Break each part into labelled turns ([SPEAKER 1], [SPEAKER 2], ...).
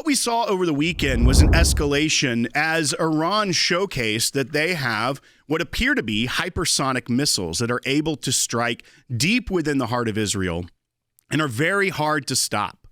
[SPEAKER 1] we saw over the weekend was an escalation as Iran showcased that they have what appear to be hypersonic missiles that are able to strike deep within the heart of Israel and are very hard to stop.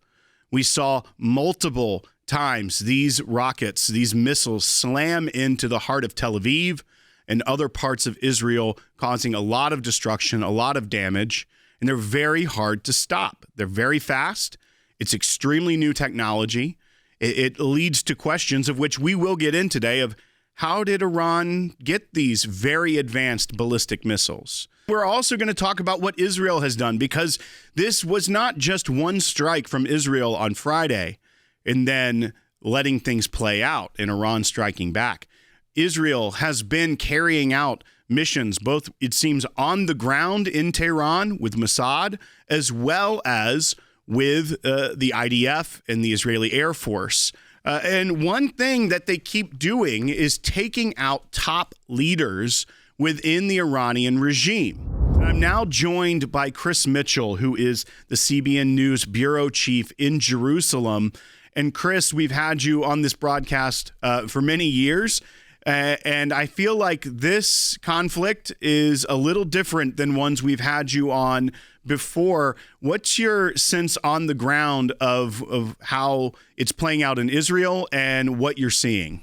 [SPEAKER 1] We saw multiple times these rockets, these missiles slam into the heart of Tel Aviv and other parts of Israel, causing a lot of destruction, a lot of damage, and they're very hard to stop. They're very fast. It's extremely new technology. It leads to questions of which we will get in today of how did Iran get these very advanced ballistic missiles? We're also going to talk about what Israel has done, because this was not just one strike from Israel on Friday and then letting things play out and Iran striking back. Israel has been carrying out missions, both, it seems, on the ground in Tehran with Mossad, as well as with the IDF and the Israeli Air Force. And one thing that they keep doing is taking out top leaders within the Iranian regime. And I'm now joined by Chris Mitchell, who is the CBN News bureau chief in Jerusalem. And Chris, we've had you on this broadcast for many years. And I feel like this conflict is a little different than ones we've had you on before. What's your sense on the ground of how it's playing out in Israel and what you're seeing?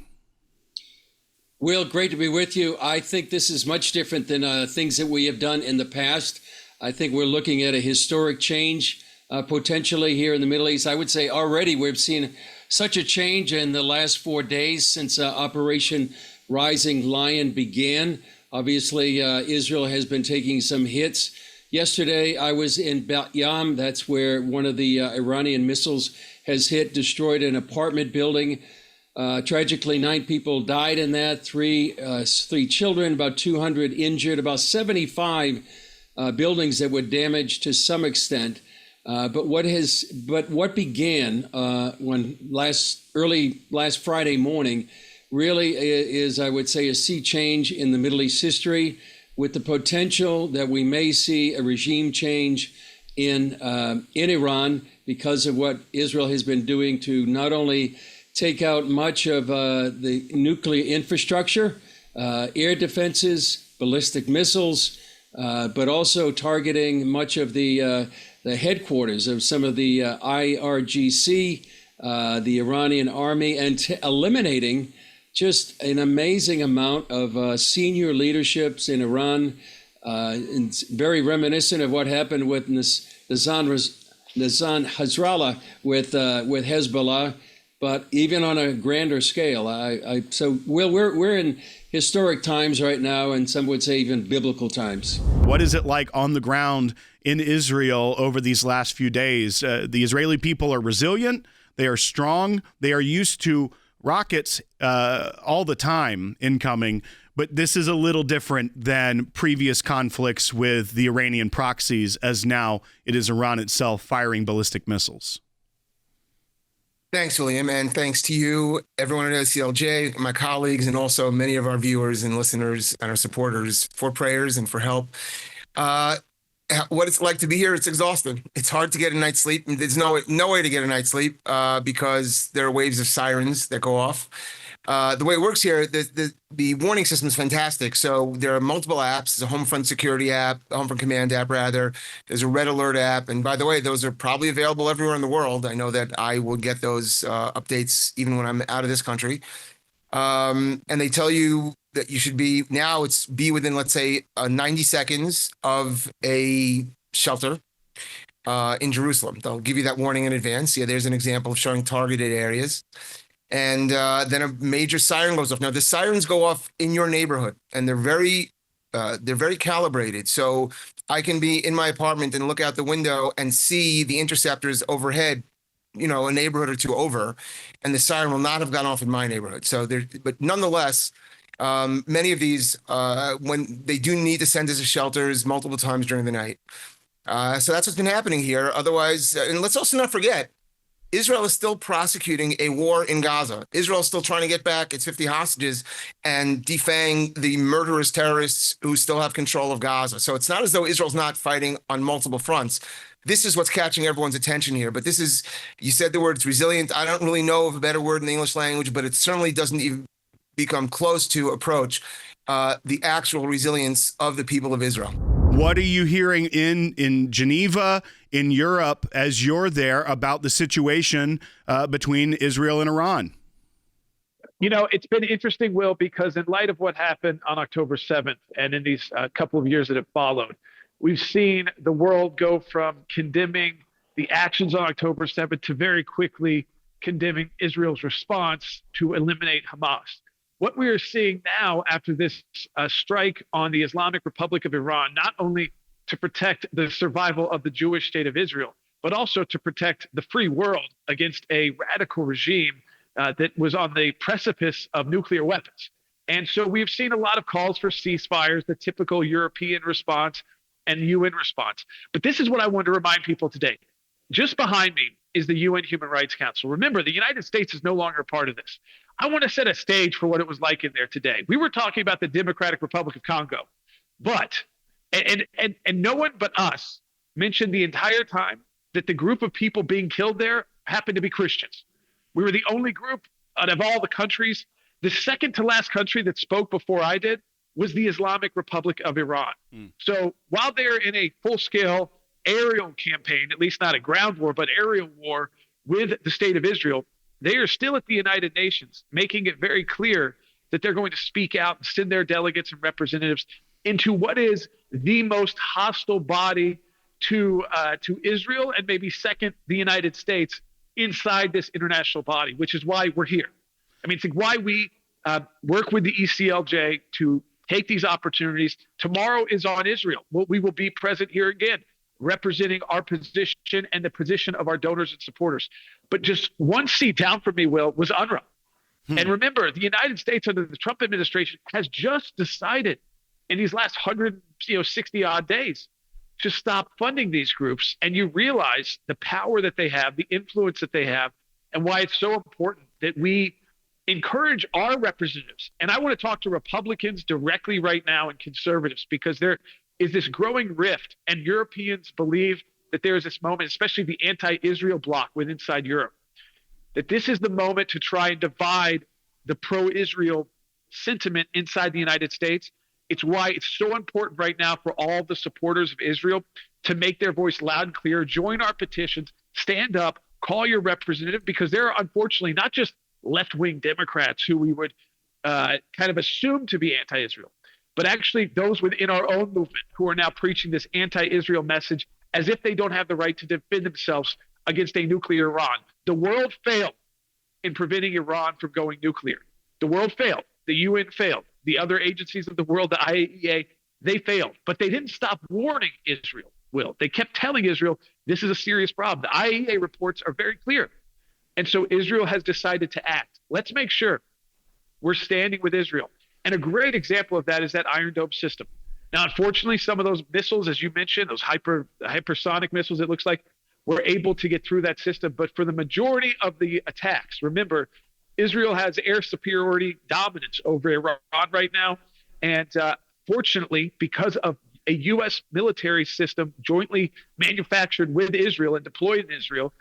[SPEAKER 2] Will, great to be with you. I think this is much different than things that we have done in the past. I think we're looking at a historic change potentially here in the Middle East. I would say already we've seen such a change in the last 4 days since Operation Rising Lion began. Obviously, Israel has been taking some hits. Yesterday, I was in Bat Yam. That's where one of the Iranian missiles has hit, destroyed an apartment building. Tragically, 9 people died in that, three children, about 200 injured, about 75 buildings that were damaged to some extent. But what began when last Friday morning really is, I would say, a sea change in the Middle East history, with the potential that we may see a regime change in Iran because of what Israel has been doing to not only take out much of the nuclear infrastructure, air defenses, ballistic missiles, but also targeting much of the headquarters of some of the IRGC, the Iranian army, and eliminating just an amazing amount of senior leaderships in Iran. It's very reminiscent of what happened with Nazan Hezbollah with Hezbollah, but even on a grander scale. So we're in historic times right now, and some would say even biblical times.
[SPEAKER 1] What is it like on the ground in Israel over these last few days? The Israeli people are resilient. They are strong. They are used to rockets all the time incoming, but this is a little different than previous conflicts with the Iranian proxies, as now it is Iran itself firing ballistic missiles.
[SPEAKER 3] Thanks, William, and thanks to you, everyone at ACLJ, my colleagues, and also many of our viewers and listeners and our supporters for prayers and for help. What it's like to be here, it's exhausting. It's hard to get a night's sleep. There's no way to get a night's sleep because there are waves of sirens that go off. The way it works here, the warning system is fantastic. So there are multiple apps. There's a Homefront Security app, a Homefront Command app, rather. There's a Red Alert app. And by the way, those are probably available everywhere in the world. I know that I will get those updates even when I'm out of this country. And they tell you that you should be within, let's say, 90 seconds of a shelter in Jerusalem. They'll give you that warning in advance. Yeah, there's an example of showing targeted areas. And then a major siren goes off. Now, the sirens go off in your neighborhood, and they're very calibrated. So I can be in my apartment and look out the window and see the interceptors overhead, a neighborhood or two over, and the siren will not have gone off in my neighborhood. So but nonetheless, many of these, when they do need to send us to shelters multiple times during the night. So that's what's been happening here. Otherwise, and let's also not forget, Israel is still prosecuting a war in Gaza. Israel is still trying to get back its 50 hostages and defang the murderous terrorists who still have control of Gaza. So it's not as though Israel's not fighting on multiple fronts. this is what's catching everyone's attention here. But you said the word resilient. I don't really know of a better word in the English language, but it certainly doesn't even become close to approach the actual resilience of the people of Israel.
[SPEAKER 1] What are you hearing in Geneva, in Europe, as you're there, about the situation between Israel and Iran?
[SPEAKER 4] It's been interesting, Will, because in light of what happened on October 7th and in these couple of years that have followed, we've seen the world go from condemning the actions on October 7th to very quickly condemning Israel's response to eliminate Hamas. What we are seeing now after this strike on the Islamic Republic of Iran, not only to protect the survival of the Jewish state of Israel, but also to protect the free world against a radical regime that was on the precipice of nuclear weapons. And so we've seen a lot of calls for ceasefires, the typical European response and UN response. But this is what I want to remind people today. Just behind me is the UN Human Rights Council. Remember, the United States is no longer a part of this. I want to set a stage for what it was like in there today. We were talking about the Democratic Republic of Congo, but and no one but us mentioned the entire time that the group of people being killed there happened to be Christians. We were the only group out of all the countries. The second to last country that spoke before I did was the Islamic Republic of Iran. So while they're in a full-scale aerial campaign, at least not a ground war, but aerial war with the state of Israel, they are still at the United Nations, making it very clear that they're going to speak out and send their delegates and representatives into what is the most hostile body to Israel, and maybe second, the United States, inside this international body, which is why we're here. I mean, it's like why we work with the ACLJ to take these opportunities. Tomorrow is on Israel. We will be present here again, representing our position and the position of our donors and supporters. But just one seat down from me, Will, was UNRWA. And remember, the United States under the Trump administration has just decided in these last 160 odd days to stop funding these groups. And you realize the power that they have, the influence that they have, and why it's so important that we encourage our representatives. And I want to talk to Republicans directly right now and conservatives, because there is this growing rift, and Europeans believe that there is this moment, especially the anti-Israel bloc within inside Europe, that this is the moment to try and divide the pro-Israel sentiment inside the United States. It's why it's so important right now for all the supporters of Israel to make their voice loud and clear, join our petitions, stand up, call your representative, because there are unfortunately not just left-wing Democrats who we would kind of assume to be anti-Israel, but actually those within our own movement who are now preaching this anti-Israel message as if they don't have the right to defend themselves against a nuclear Iran. The world failed in preventing Iran from going nuclear. The world failed. The UN failed. The other agencies of the world, the IAEA, they failed. But they didn't stop warning Israel, Will. They kept telling Israel, this is a serious problem. The IAEA reports are very clear. And so Israel has decided to act. Let's make sure we're standing with Israel. And a great example of that is that Iron Dome system. Now, unfortunately, some of those missiles, as you mentioned, those hypersonic missiles, it looks like, were able to get through that system. But for the majority of the attacks, remember, Israel has air superiority dominance over Iran right now. And fortunately, because of a U.S. military system jointly manufactured with Israel and deployed in Israel,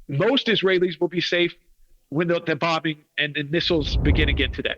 [SPEAKER 4] most Israelis will be safe when the bombing and the missiles begin again today.